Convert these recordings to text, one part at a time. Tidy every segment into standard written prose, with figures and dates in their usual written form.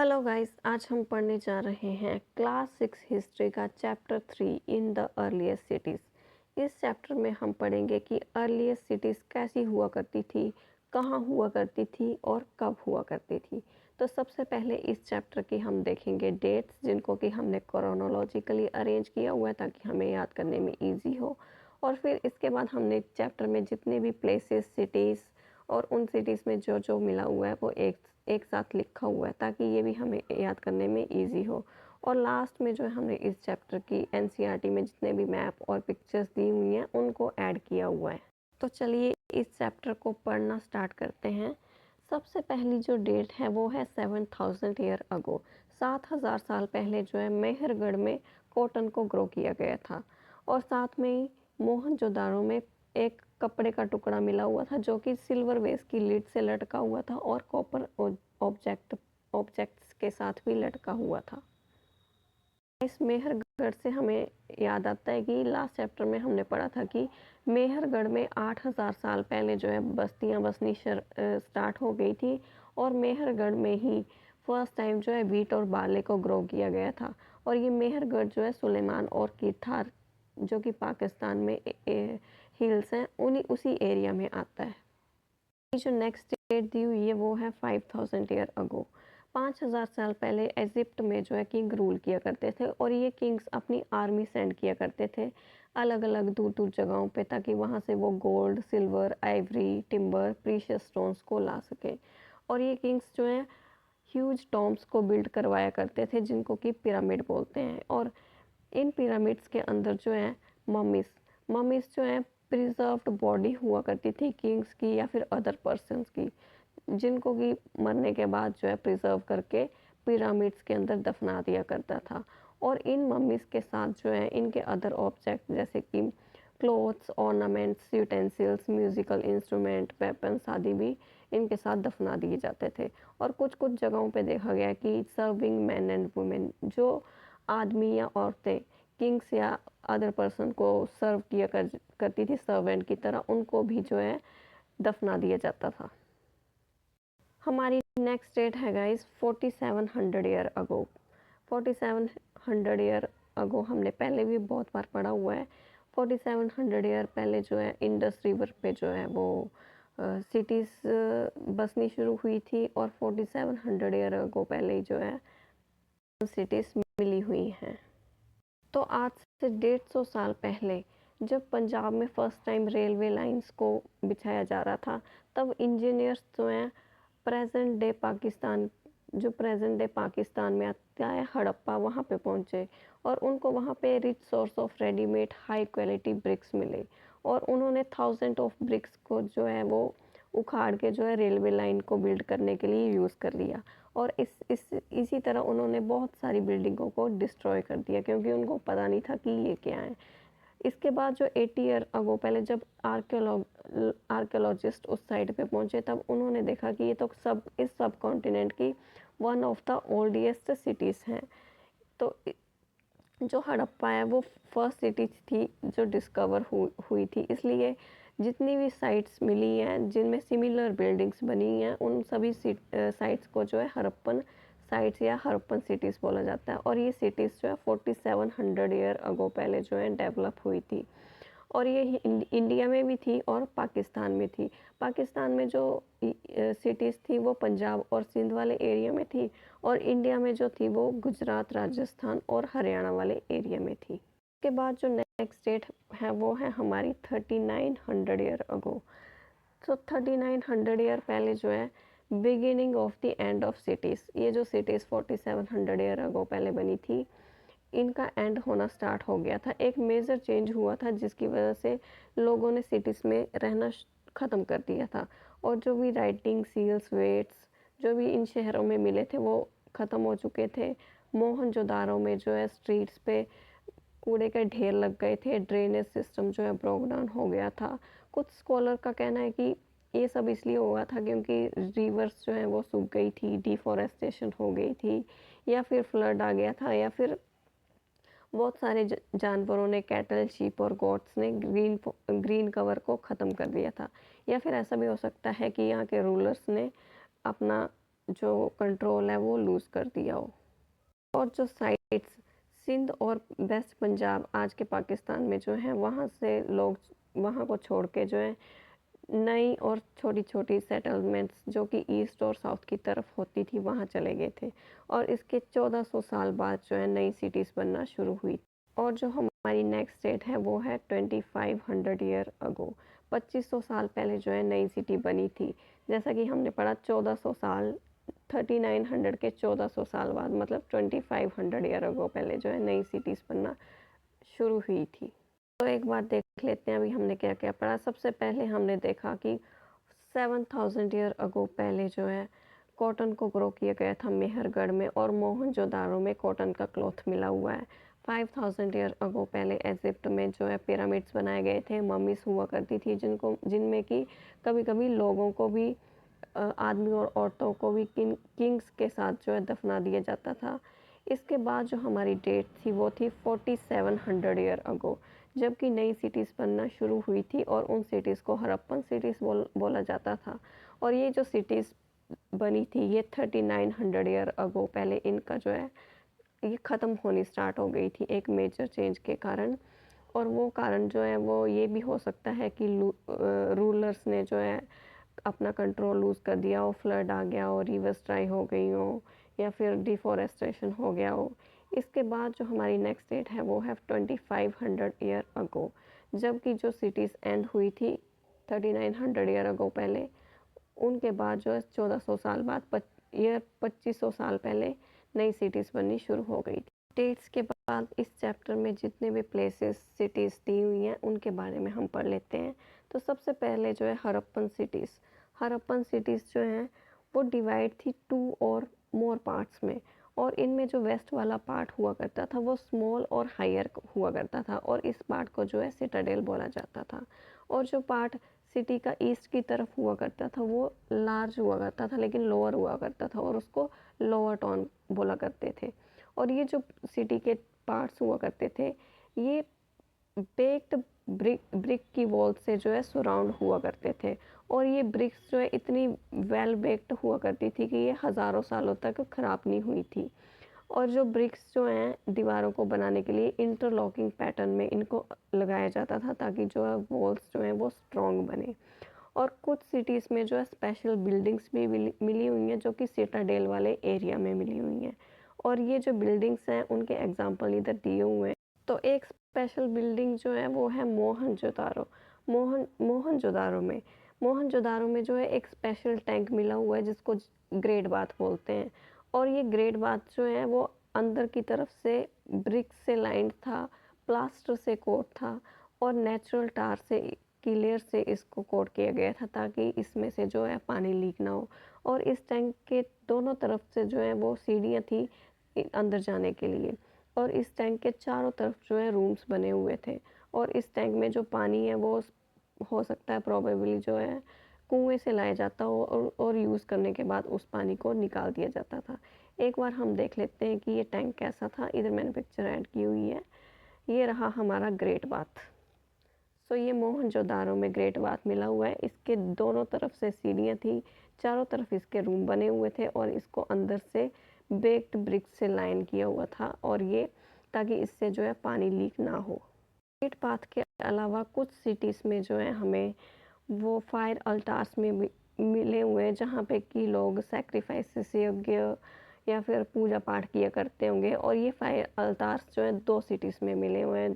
Hello guys, आज हम पढ़ने जा रहे हैं क्लास 6 हिस्ट्री का chapter 3 in the earliest cities. इस चैप्टर में हम पढ़ेंगे कि अर्लीस्ट सिटीज़ कैसी हुआ करती थी, कहाँ हुआ करती थी और कब हुआ करती थी। तो सबसे पहले इस चैप्टर की हम देखेंगे डेट्स, जिनको कि हमने क्रोनोलॉजिकली अरेंज किया हुआ है ताकि हमें याद करने में ईजी हो। और फिर इसके बाद हमने चैप्टर में जितने भी प्लेसेस, सिटीज़ और उन सिटीज़ में जो जो मिला हुआ है वो एक एक साथ लिखा हुआ है ताकि ये भी हमें याद करने में इजी हो। और लास्ट में जो है हमने इस चैप्टर की एनसीईआरटी में जितने भी मैप और पिक्चर्स दी हुई हैं उनको ऐड किया हुआ है। तो चलिए इस चैप्टर को पढ़ना स्टार्ट करते हैं। सबसे पहली जो डेट है वो है 7000 ईयर अगो। 7000 साल पहले जो है मेहरगढ़ में कॉटन को ग्रो किया गया था। और साथ में ही मोहनजोदाड़ो में एक कपड़े का टुकड़ा मिला हुआ था जो कि सिल्वर वेस की लीड से लटका हुआ था और कॉपर ऑब्जेक्ट्स के साथ भी लटका हुआ था। इस मेहरगढ़ से हमें याद आता है कि लास्ट चैप्टर में हमने पढ़ा था कि मेहरगढ़ में 8000 साल पहले जो है बस्तियां बसनी स्टार्ट हो गई थी। और मेहरगढ़ में ही फर्स्ट टाइम जो है वीट और बार्ले को ग्रो किया गया था। और ये मेहरगढ़ जो है सुलेमान और कीथार जो कि पाकिस्तान में हिल्स हैं उन्हीं उसी एरिया में आता है। जो नेक्स्ट डेट दी हुई है वो है 5000 ईयर अगो। 5000 साल पहले इजिप्ट में जो है किंग रूल किया करते थे और ये किंग्स अपनी आर्मी सेंड किया करते थे अलग अलग दूर दूर जगहों पे ताकि वहाँ से वो gold, silver, Ivory, timber, precious stones को ला सके। और ये किंग्स जो है ह्यूज टॉम्ब्स को बिल्ड करवाया करते थे जिनको कि पिरामिड बोलते हैं। और इन पिरामिड्स के अंदर जो है मम्मीज मम्मीज जो है प्रिजर्व्ड बॉडी हुआ करती थी किंग्स की या फिर अदर पर्सन्स की, जिनको कि मरने के बाद जो है प्रिजर्व करके पिरामिड्स के अंदर दफना दिया करता था। और इन मम्मीज के साथ जो है इनके अदर ऑब्जेक्ट जैसे कि clothes, ornaments, utensils, musical instrument, weapons आदि भी इनके साथ दफना दिए जाते थे। और कुछ कुछ जगहों पे देखा गया कि सर्विंग मैन एंड वुमेन, जो आदमी या औरतें किंग्स या अदर पर्सन को सर्व किया करती थी सर्वेंट की तरह, उनको भी जो है दफना दिया जाता था। हमारी नेक्स्ट डेट है guys 4700 year ago. 4700 year ago हमने पहले भी बहुत बार पढ़ा हुआ है। 4700 ईयर पहले जो है इंडस रिवर पे जो है वो सिटीज़ बसनी शुरू हुई थी। और 4700 ईयर अगो पहले जो है सिटीज़ मिली हुई हैं। तो आज से 150 साल पहले जब पंजाब में फर्स्ट टाइम रेलवे लाइंस को बिछाया जा रहा था, तब इंजीनियर्स जो हैं प्रेजेंट डे पाकिस्तान में आता है हड़प्पा, वहाँ पे पहुँचे। और उनको वहाँ पे rich source of readymade high quality bricks मिले। और उन्होंने थाउजेंड ऑफ ब्रिक्स को जो है वो उखाड़ के जो है रेलवे लाइन को बिल्ड करने के लिए यूज़ कर लिया। और इसी तरह उन्होंने बहुत सारी बिल्डिंगों को डिस्ट्रॉय कर दिया क्योंकि उनको पता नहीं था कि ये क्या है। इसके बाद जो 80 ईयर अगो पहले जब आर्कियोलॉजिस्ट उस साइड पे पहुंचे, तब उन्होंने देखा कि ये तो इस सब कॉन्टिनेंट की one of the oldest cities हैं। तो जो हड़प्पा है वो फर्स्ट सिटी थी जो डिस्कवर हुई थी, इसलिए जितनी भी साइट्स मिली हैं जिनमें सिमिलर बिल्डिंग्स बनी हैं उन सभी साइट्स को जो है हड़प्पन साइट्स या हड़प्पन सिटीज़ बोला जाता है। और ये सिटीज़ जो है 4700 ईयर अगो पहले जो है डेवलप हुई थी। और ये इंडिया में भी थी और पाकिस्तान में थी। पाकिस्तान में जो सिटीज़ थी वो पंजाब और सिंध वाले एरिया में थी। और इंडिया में जो थी वो गुजरात, राजस्थान और हरियाणा वाले एरिया में थी। उसके बाद जो नेक्स्ट डेट है वो है हमारी 3900 ईयर अगो। तो 3900 ईयर पहले जो है beginning of the end of cities, ये जो सिटीज़ 4700 ईयर अगो पहले बनी थी इनका एंड होना स्टार्ट हो गया था। एक मेजर चेंज हुआ था जिसकी वजह से लोगों ने सिटीज़ में रहना ख़त्म कर दिया था। और जो भी राइटिंग सील्स, वेट्स जो भी इन शहरों में मिले थे वो ख़त्म हो चुके थे। मोहनजोदाड़ो में जो है स्ट्रीट्स पे कूड़े के ढेर लग गए थे, ड्रेनेज सिस्टम जो है ब्रोक डाउन हो गया था। कुछ स्कॉलर का कहना है कि ये सब इसलिए हुआ था क्योंकि रिवर्स जो है वो सूख गई थी, डिफॉरेस्टेशन हो गई थी, या फिर फ्लड आ गया था, या फिर बहुत सारे जानवरों ने, कैटल, शीप और गोट्स ने ग्रीन कवर को ख़त्म कर दिया था। या फिर ऐसा भी हो सकता है कि यहाँ के रूलर्स ने अपना जो कंट्रोल है वो लूज़ कर दिया हो। और जो साइट्स सिंध और वेस्ट पंजाब आज के पाकिस्तान में जो है, वहाँ से लोग वहाँ को छोड़ के जो है नई और छोटी-छोटी सेटलमेंट्स जो कि ईस्ट और साउथ की तरफ होती थी, वहाँ चले गए थे। और इसके 1400 साल बाद जो है नई सिटीज़ बनना शुरू हुई। और जो हमारी नेक्स्ट स्टेट है वो है 2500 ईयर अगो। 2500 साल पहले जो है नई सिटी बनी थी। जैसा कि हमने पढ़ा 1400 साल 3900 के 1400 साल बाद मतलब 2500 ईयर अगो पहले जो है नई सिटीज़ बनना शुरू हुई थी। तो एक बार देख लेते हैं अभी हमने क्या क्या पढ़ा। सबसे पहले हमने देखा कि 7000 ईयर अगो पहले जो है कॉटन को ग्रो किया गया था मेहरगढ़ में, और मोहनजोदारो में कॉटन का क्लॉथ मिला हुआ है। 5000 ईयर अगो पहले इजिप्ट में जो है पिरामिड्स बनाए गए थे, मम्मीज हुआ करती थी जिनमें कि कभी कभी लोगों को भी आदमी और औरतों को भी किंग्स के साथ जो है दफना दिया जाता था। इसके बाद जो हमारी डेट थी वो थी 4700 ईयर अगो, जबकि नई सिटीज़ बनना शुरू हुई थी और उन सिटीज़ को हड़प्पन सिटीज़ बोला जाता था। और ये जो सिटीज़ बनी थी ये 3900 ईयर अगो पहले इनका जो है ये ख़त्म होनी स्टार्ट हो गई थी एक मेजर चेंज के कारण। और वो कारण जो है वो ये भी हो सकता है कि रूलर्स ने जो है अपना कंट्रोल लूज़ कर दिया हो, फ्लड आ गया हो, रिवर्स ड्राई हो गई हो, या फिर डिफॉरेस्टेशन हो गया हो। इसके बाद जो हमारी नेक्स्ट डेट है वो है 2500 ईयर अगो, जबकि जो सिटीज़ एंड हुई थी 3900 ईयर अगो पहले, उनके बाद जो है 1400 साल बाद ईयर 2500 साल पहले नई सिटीज़ बननी शुरू हो गई थी। डेट्स के बाद इस चैप्टर में जितने भी प्लेसेस सिटीज़ दी हुई हैं उनके बारे में हम पढ़ लेते हैं। तो सबसे पहले जो है हड़प्पन सिटीज़। हड़प्पन सिटीज़ जो हैं वो डिवाइड थी 2 और मोर पार्ट्स में, और इनमें जो वेस्ट वाला पार्ट हुआ करता था वो स्मॉल और हायर हुआ करता था, और इस पार्ट को जो है सिटाडेल बोला जाता था। और जो पार्ट सिटी का ईस्ट की तरफ हुआ करता था वो लार्ज हुआ करता था लेकिन लोअर हुआ करता था, और उसको लोअर टाउन बोला करते थे। और ये जो सिटी के पार्ट्स हुआ करते थे ये बेक्ड ब्रिक की वॉल से जो है सराउंड हुआ करते थे, और ये ब्रिक्स जो है इतनी वेल बेक्ड हुआ करती थी कि ये हज़ारों सालों तक ख़राब नहीं हुई थी। और जो ब्रिक्स जो हैं दीवारों को बनाने के लिए इंटरलॉकिंग पैटर्न में इनको लगाया जाता था ताकि जो है वॉल्स जो हैं वो स्ट्रॉन्ग बने। और कुछ सिटीज़ में जो है स्पेशल बिल्डिंग्स भी मिली हुई हैं जो कि सिटाडेल वाले एरिया में मिली हुई हैं, और ये जो बिल्डिंग्स हैं उनके एग्जांपल इधर दिए हुए हैं। तो एक स्पेशल बिल्डिंग जो है वो है मोहनजोदारो। मोहनजोदारो में जो है एक स्पेशल टैंक मिला हुआ है जिसको ग्रेट बाथ बोलते हैं। और ये ग्रेट बाथ जो है वो अंदर की तरफ से ब्रिक से लाइंड था, प्लास्टर से कोट था, और नेचुरल टार से की लेयर से इसको कोट किया गया था ताकि इसमें से जो है पानी लीक ना हो। और इस टैंक के दोनों तरफ से जो है वो सीढ़ियाँ थी अंदर जाने के लिए, और इस टैंक के चारों तरफ जो है रूम्स बने हुए थे। और इस टैंक में जो पानी है वो हो सकता है प्रोबेबली जो है कुएं से लाया जाता हो, और यूज़ करने के बाद उस पानी को निकाल दिया जाता था। एक बार हम देख लेते हैं कि ये टैंक कैसा था। इधर मैंने पिक्चर ऐड की हुई है। ये रहा हमारा ग्रेट बाथ। सो ये मोहनजोदारो में ग्रेट बाथ मिला हुआ है। इसके दोनों तरफ से सीढ़ियाँ थी, चारों तरफ इसके रूम बने हुए थे, और इसको अंदर से बेक्ड ब्रिक से लाइन किया हुआ था, और ये ताकि इससे जो है पानी लीक ना हो। ग्रेट बाथ के अलावा कुछ सिटीज़ में जो है हमें वो फायर अल्टार्स में मिले हुए हैं जहाँ पे कि लोग सेक्रीफाइसेस यज्ञ या फिर पूजा पाठ किया करते होंगे। और ये फायर अल्टार्स जो है 2 सिटीज़ में मिले हुए हैं।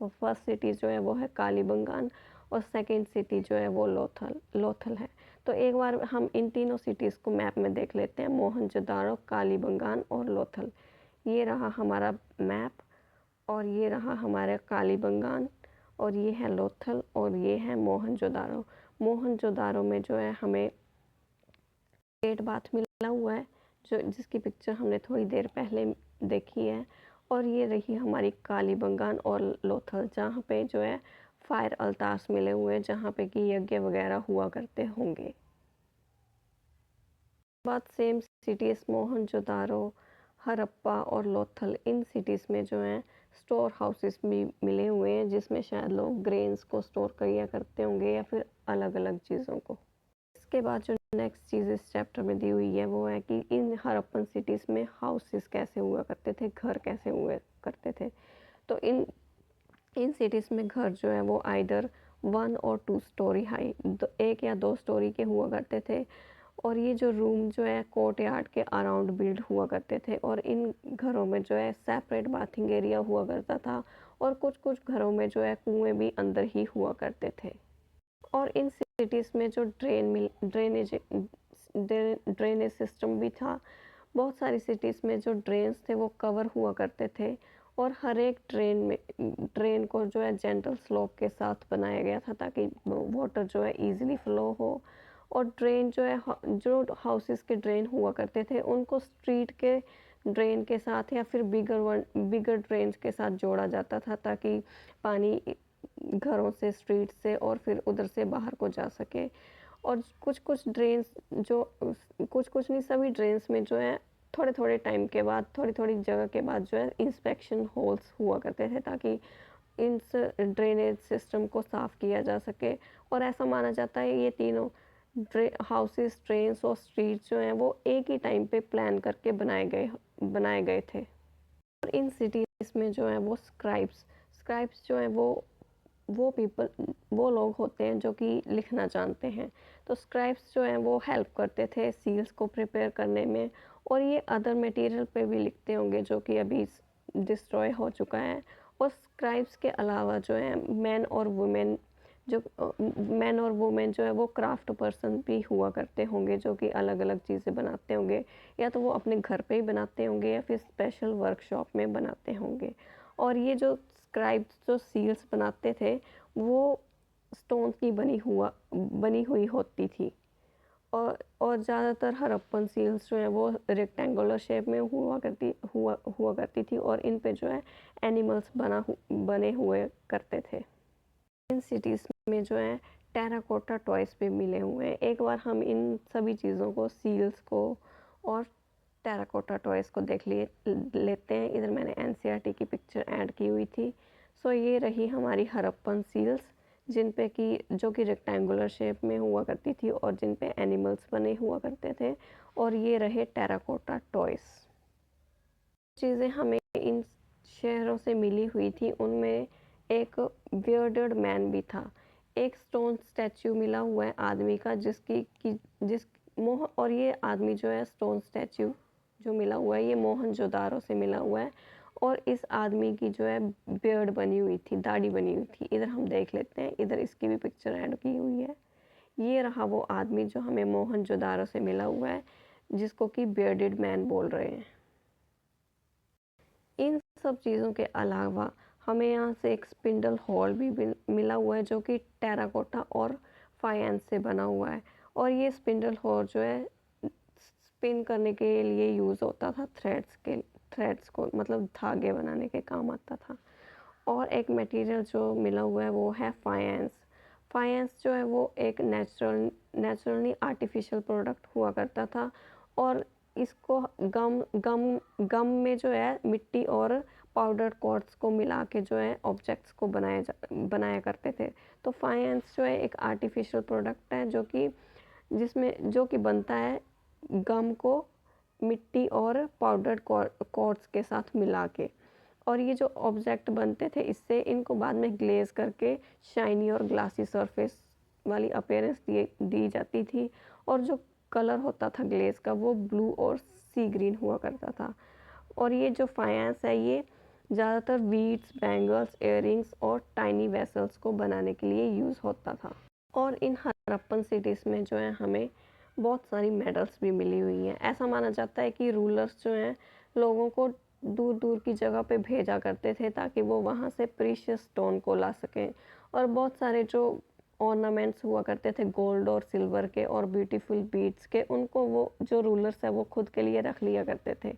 फर्स्ट सिटी जो है वो है कालीबंगान, और सेकंड सिटी जो है वो लोथल है। तो एक बार हम इन तीनों सिटीज़ को मैप में देख लेते हैं, मोहनजोदारो, कालीबंगान और लोथल। ये रहा हमारा मैप, और ये रहा हमारा कालीबंगान, और ये है लोथल, और ये है मोहनजोदारो। मोहनजोदारो में जो है हमें ग्रेट बाथ मिला हुआ है जो जिसकी पिक्चर हमने थोड़ी देर पहले देखी है। और ये रही हमारी कालीबंगान और लोथल जहाँ पे जो है फायर अल्तार्स मिले हुए हैं जहाँ पे कि यज्ञ वगैरह हुआ करते होंगे। बात सेम सिटीज़ मोहनजोदारो, हड़प्पा और लोथल, इन सिटीज़ में जो है स्टोर हाउसेस भी मिले हुए हैं जिसमें शायद लोग ग्रेन्स को स्टोर किया करते होंगे या फिर अलग अलग चीज़ों को। इसके बाद जो नेक्स्ट चीज़ इस चैप्टर में दी हुई है वो है कि इन हड़प्पन सिटीज़ में हाउसेस कैसे हुआ करते थे, घर कैसे हुआ करते थे। तो इन इन सिटीज़ में घर जो है वो आइदर 1 और 2 स्टोरी हाई, 1 या 2 स्टोरी के हुआ करते थे। और ये जो रूम जो है कोर्ट यार्ड के अराउंड बिल्ड हुआ करते थे और इन घरों में जो है सेपरेट बाथिंग एरिया हुआ करता था और कुछ कुछ घरों में जो है कुएं भी अंदर ही हुआ करते थे। और इन सिटीज़ में जो ड्रेनेज सिस्टम भी था। बहुत सारी सिटीज़ में जो ड्रेन्स थे वो कवर हुआ करते थे और हर एक ड्रेन को जो है जेंटल स्लोप के साथ बनाया गया था ताकि वाटर जो है इजीली फ्लो हो। और ड्रेन जो है जो हाउसेस के ड्रेन हुआ करते थे उनको स्ट्रीट के ड्रेन के साथ या फिर बिगर ड्रेन के साथ जोड़ा जाता था ताकि पानी घरों से, स्ट्रीट से और फिर उधर से बाहर को जा सके। और कुछ कुछ ड्रेन्स जो कुछ कुछ नहीं, सभी ड्रेन्स में जो है थोड़े थोड़े टाइम के बाद, थोड़ी थोड़ी जगह के बाद जो है इंस्पेक्शन होल्स हुआ करते थे ताकि इस ड्रेनेज सिस्टम को साफ़ किया जा सके। और ऐसा माना जाता है ये तीनों हाउसेस, ट्रेन्स और स्ट्रीट्स जो हैं वो एक ही टाइम पे प्लान करके बनाए गए थे। और इन सिटीज़ में जो है वो स्क्राइब्स जो हैं वो लोग होते हैं जो कि लिखना जानते हैं। तो स्क्राइब्स जो हैं वो हेल्प करते थे सील्स को प्रिपेयर करने में। और ये अदर मटेरियल पे भी लिखते होंगे जो कि अभी डिस्ट्रॉय हो चुका है। और स्क्राइब्स के अलावा जो है मैन और वुमेन जो है वो क्राफ्ट पर्सन भी हुआ करते होंगे जो कि अलग अलग चीज़ें बनाते होंगे, या तो वो अपने घर पे ही बनाते होंगे या फिर स्पेशल वर्कशॉप में बनाते होंगे। और ये जो स्क्राइब्स जो सील्स बनाते थे वो स्टोन्स की बनी हुई होती थी। और ज़्यादातर हड़प्पन सील्स जो हैं वो रेक्टेंगुलर शेप में हुआ करती थी और इन पे जो है एनिमल्स बने हुए करते थे। इन सिटीज़ में जो है टेराकोटा टॉयज़ भी मिले हुए हैं। एक बार हम इन सभी चीज़ों को, सील्स को और टेराकोटा टॉयज़ को देख लेते हैं। इधर मैंने एनसीईआरटी की पिक्चर ऐड की हुई थी। सो ये रही हमारी हड़प्पन सील्स जो कि रेक्टेंगुलर शेप में हुआ करती थी और जिन पे एनिमल्स बने हुआ करते थे। और ये रहे टेराकोटा टॉयज़। चीज़ें हमें इन शहरों से मिली हुई थी उनमें एक बियर्डेड मैन भी था। एक स्टोन स्टैचू मिला हुआ है आदमी का और ये आदमी जो है, स्टोन स्टैचू जो मिला हुआ है ये मोहनजोदारो से मिला हुआ है। और इस आदमी की जो है बियर्ड बनी हुई थी, दाढ़ी बनी हुई थी। इधर हम देख लेते हैं, इधर इसकी भी पिक्चर ऐड की हुई है। ये रहा वो आदमी जो हमें मोहनजोदारो से मिला हुआ है, जिसको कि बियर्डेड मैन बोल रहे हैं। इन सब चीज़ों के अलावा हमें यहाँ से एक स्पिंडल हॉल भी मिला हुआ है जो कि टेराकोटा और फाइंस से बना हुआ है। और ये स्पिंडल हॉल जो है स्पिन करने के लिए यूज़ होता था, थ्रेड्स को मतलब धागे बनाने के काम आता था। और एक मटेरियल जो मिला हुआ है वो है फाइंस। फाइंस जो है वो एक नेचुरली आर्टिफिशियल प्रोडक्ट हुआ करता था। और इसको गम में जो है मिट्टी और पाउडर क्वार्ट्ज को मिला के जो है ऑब्जेक्ट्स को बनाया करते थे। तो फाइंस जो है एक आर्टिफिशियल प्रोडक्ट है जो कि बनता है गम को मिट्टी और पाउडर क्वार्ट्ज के साथ मिला के। और ये जो ऑब्जेक्ट बनते थे इससे इनको बाद में ग्लेज करके शाइनी और ग्लासी सरफेस वाली अपीयरेंस दी जाती थी। और जो कलर होता था ग्लेज का वो ब्लू और सी ग्रीन हुआ करता था। और ये जो फाइंस है ये ज़्यादातर बीड्स, बैंगल्स, इयररिंग्स और टाइनी वेसल्स को बनाने के लिए यूज़ होता था। और इन हड़प्पन सिटीज़ में जो है हमें बहुत सारी मेडल्स भी मिली हुई हैं। ऐसा माना जाता है कि रूलर्स जो हैं लोगों को दूर दूर की जगह पे भेजा करते थे ताकि वो वहाँ से प्रीशियस स्टोन को ला सकें। और बहुत सारे जो ऑर्नामेंट्स हुआ करते थे गोल्ड और सिल्वर के और ब्यूटीफुल बीड्स के, उनको वो जो रूलर्स है वो खुद के लिए रख लिया करते थे।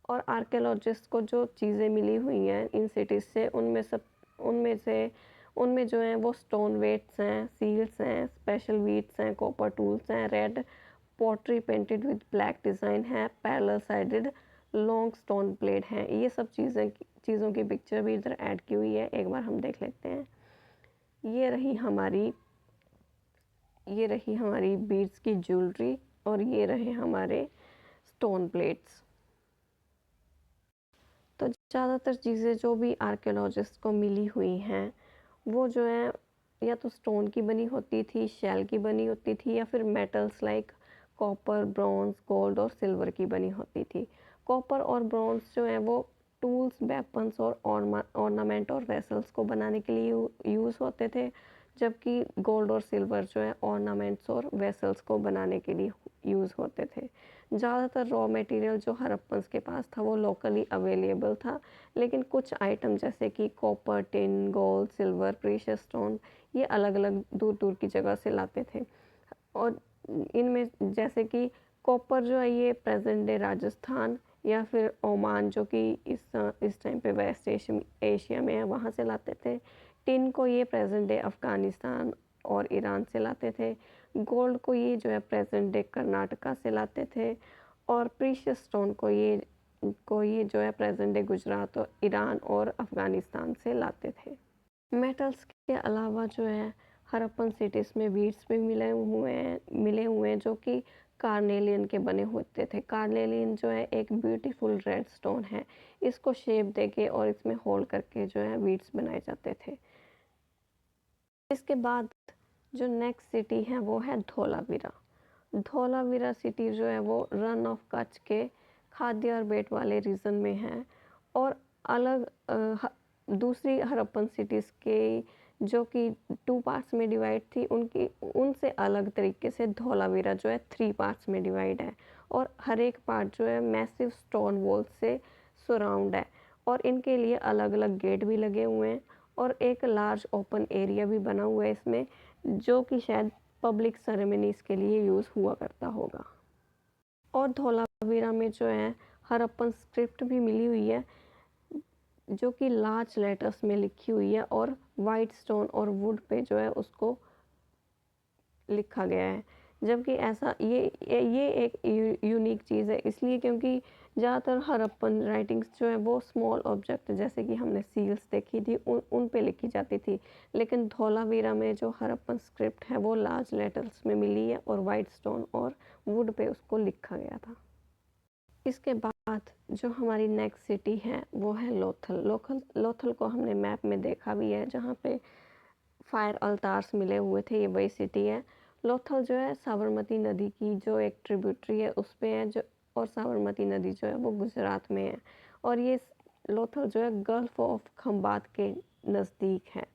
और आर्कियोलॉजिस्ट को जो चीज़ें मिली हुई हैं इन सिटीज़ से उनमें जो हैं वो स्टोन वेट्स हैं, सील्स हैं, स्पेशल बीड्स हैं, कॉपर टूल्स हैं, red pottery painted with black design है, parallel sided long stone blade हैं। ये सब चीज़ों की पिक्चर भी इधर ऐड की हुई है, एक बार हम देख लेते हैं। ये रही हमारी ये रही हमारी बीड्स की ज्वेलरी और ये रहे हमारे स्टोन प्लेट्स। तो ज़्यादातर चीज़ें जो भी आर्कियोलॉजिस्ट को मिली हुई हैं वो जो है या तो स्टोन की बनी होती थी, शेल की बनी होती थी, या फिर metals like copper, bronze, gold और सिल्वर की बनी होती थी। कॉपर और ब्रॉन्ज जो है वो टूल्स, वेपन्स और ऑर्नामेंट और वेसल्स को बनाने के लिए यूज़ होते थे, जबकि गोल्ड और सिल्वर जो है ऑर्नामेंट्स और वेसल्स को बनाने के लिए यूज़ होते थे। ज़्यादातर रॉ मटेरियल जो हड़प्पन्स के पास था वो लोकली अवेलेबल था, लेकिन कुछ आइटम जैसे कि copper, tin, gold, silver, precious stone ये अलग अलग दूर दूर की जगह से लाते थे। और इनमें जैसे कि कॉपर जो है ये प्रेजेंट डे राजस्थान या फिर ओमान जो कि इस टाइम पे वेस्ट एशिया में है वहाँ से लाते थे। टिन को ये प्रेजेंट डे अफ़गानिस्तान और ईरान से लाते थे। गोल्ड को ये जो है प्रेजेंट डे कर्नाटका से लाते थे। और प्रीशियस स्टोन को ये जो है प्रेजेंट डे गुजरात और ईरान और अफ़गानिस्तान से लाते थे। मेटल्स के अलावा जो है हड़प्पन सिटीज़ में बीड्स भी मिले हुए हैं जो कि कार्नेलियन के बने होते थे। कार्नेलियन जो है एक ब्यूटीफुल रेड स्टोन है। इसको शेप देके और इसमें होल करके जो है बीड्स बनाए जाते थे। इसके बाद जो नेक्स्ट सिटी है वो है धौलावीरा। धौलावीरा सिटी जो है वो रन ऑफ कच्छ के खाद्य और बेट वाले रीजन में है और अलग दूसरी हड़प्पन सिटीज़ के जो कि 2 पार्ट्स में डिवाइड थी उनसे अलग तरीके से धौलावीरा जो है 3 पार्ट्स में डिवाइड है और हर एक पार्ट जो है मैसिव स्टोन वॉल से सराउंड है और इनके लिए अलग अलग गेट भी लगे हुए हैं और एक लार्ज ओपन एरिया भी बना हुआ है इसमें, जो कि शायद पब्लिक सेरेमनीज़ के लिए यूज़ हुआ करता होगा। और धौलावीरा में जो है हड़प्पन स्क्रिप्ट भी मिली हुई है जो कि लार्ज लेटर्स में लिखी हुई है और वाइट स्टोन और वुड पे जो है उसको लिखा गया है। जबकि ऐसा ये एक यूनिक चीज़ है इसलिए क्योंकि ज़्यादातर हड़प्पन राइटिंग्स जो है वो स्मॉल ऑब्जेक्ट जैसे कि हमने सील्स देखी थी उन पे लिखी जाती थी, लेकिन धौलावीरा में जो हड़प्पन स्क्रिप्ट है वो लार्ज लेटर्स में मिली है और वाइट स्टोन और वुड पे उसको लिखा गया था। इसके बाद जो हमारी नेक्स्ट सिटी है वो है लोथल को हमने मैप में देखा भी है जहाँ पे फायर अल्तार्स मिले हुए थे, ये वही सिटी है। लोथल जो है साबरमती नदी की जो एक ट्रिब्यूटरी है उस पे है जो, और साबरमती नदी जो है वो गुजरात में है और ये लोथल जो है गल्फ ऑफ खंबात के नज़दीक है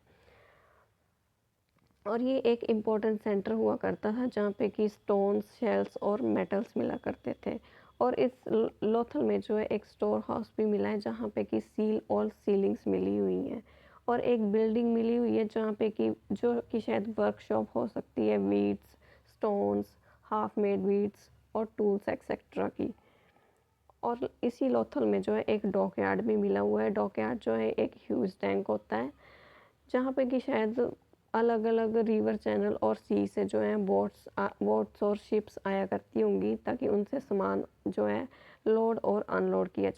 और ये एक इम्पोर्टेंट सेंटर हुआ करता था जहाँ पे कि स्टोन्स, शेल्स और मेटल्स मिला करते थे। और इस लोथल में जो है एक स्टोर हाउस भी मिला है जहाँ पे कि सील और सीलिंग्स मिली हुई हैं और एक बिल्डिंग मिली हुई है जहाँ पे कि जो कि शायद वर्कशॉप हो सकती है beads, stones, half made beads और टूल्स एक्सेट्रा की। और इसी लोथल में जो है एक डॉकयार्ड भी मिला हुआ है। डॉकयार्ड जो है एक ह्यूज टैंक होता है जहाँ पे कि शायद अलग अलग रिवर चैनल और सी से जो है बोट्स और शिप्स आया करती होंगी ताकि उनसे सामान जो है लोड और अनलोड किया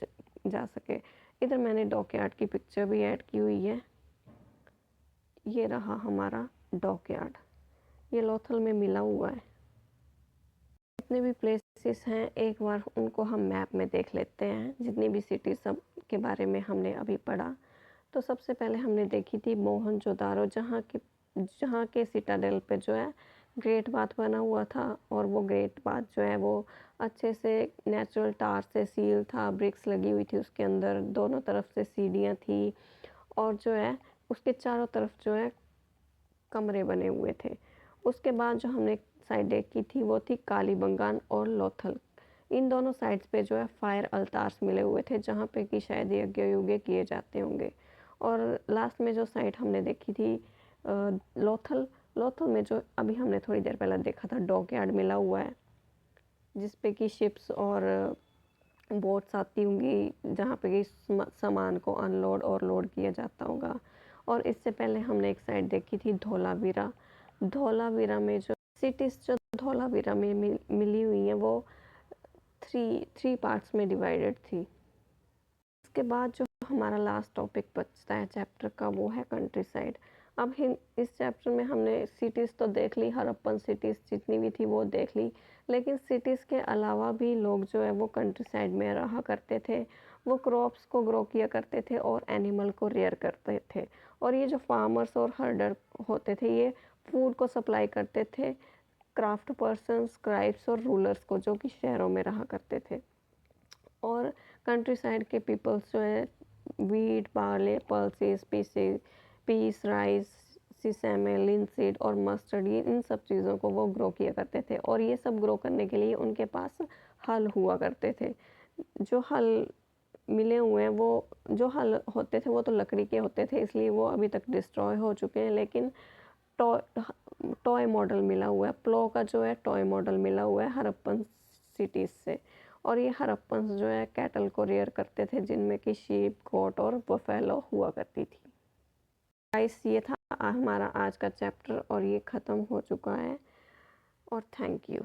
जा सके। इधर मैंने डॉकयार्ड की पिक्चर भी ऐड की हुई है। ये रहा हमारा डॉकयार्ड, ये लोथल में मिला हुआ है। जितने भी प्लेसेस हैं एक बार उनको हम मैप में देख लेते हैं, जितनी भी सिटी सब के बारे में हमने अभी पढ़ा। तो सबसे पहले हमने देखी थी मोहनजोदारो जहाँ के सिटाडेल पे जो है ग्रेट बाथ बना हुआ था और वो ग्रेट बाथ जो है वो अच्छे से नेचुरल टार से सील था, ब्रिक्स लगी हुई थी उसके अंदर, दोनों तरफ से सीढ़ियाँ थी और जो है उसके चारों तरफ जो है कमरे बने हुए थे। उसके बाद जो हमने साइड देखी थी वो थी कालीबंगान और लोथल। इन दोनों साइड्स पे जो है फायर अल्तार्स मिले हुए थे जहाँ पे कि शायद यज्ञ युज्ञ किए जाते होंगे। और लास्ट में जो साइट हमने देखी थी लोथल में जो अभी हमने थोड़ी देर पहले देखा था डॉकयार्ड मिला हुआ है जिस पे कि शिप्स और बोट्स आती होंगी जहाँ पे कि सामान को अनलोड और लोड किया जाता होगा। और इससे पहले हमने एक साइड देखी थी धौलावीरा में जो सिटीज़ जो धौलावीरा में मिली हुई हैं वो थ्री पार्ट्स में डिवाइडेड थी। इसके बाद जो हमारा लास्ट टॉपिक बचता है चैप्टर का वो है कंट्री साइड। अब इस चैप्टर में हमने सिटीज़ तो देख ली, हड़प्पन सिटीज़ जितनी भी थी वो देख ली, लेकिन सिटीज़ के अलावा भी लोग जो है वो कंट्री साइड में रहा करते थे। वो क्रॉप्स को ग्रो किया करते थे और एनिमल को रेयर करते थे। और ये जो फार्मर्स और हर्डर होते थे, ये फूड को सप्लाई करते थे क्राफ्ट पर्सन, स्क्राइब्स और रूलर्स को, जो कि शहरों में रहा करते थे। और कंट्री साइड के पीपल्स जो है wheat, barley, pulses, peas, rice, sesame, linseed और मस्टर्ड, ये इन सब चीज़ों को वो ग्रो किया करते थे। और ये सब ग्रो करने के लिए उनके पास हल हुआ करते थे। जो हल मिले हुए हैं, वो जो हल होते थे वो तो लकड़ी के होते थे, इसलिए वो अभी तक डिस्ट्रॉय हो चुके हैं। लेकिन टॉय टॉय मॉडल मिला हुआ है, प्लो का जो है टॉय मॉडल मिला हुआ है हड़प्पन सिटीज़ से। और ये हड़प्पन्स जो है कैटल को रेयर करते थे, जिनमें कि शीप, गोट और बफेलो हुआ करती थी। गाइस, ये था हमारा आज का चैप्टर और ये ख़त्म हो चुका है। और थैंक यू।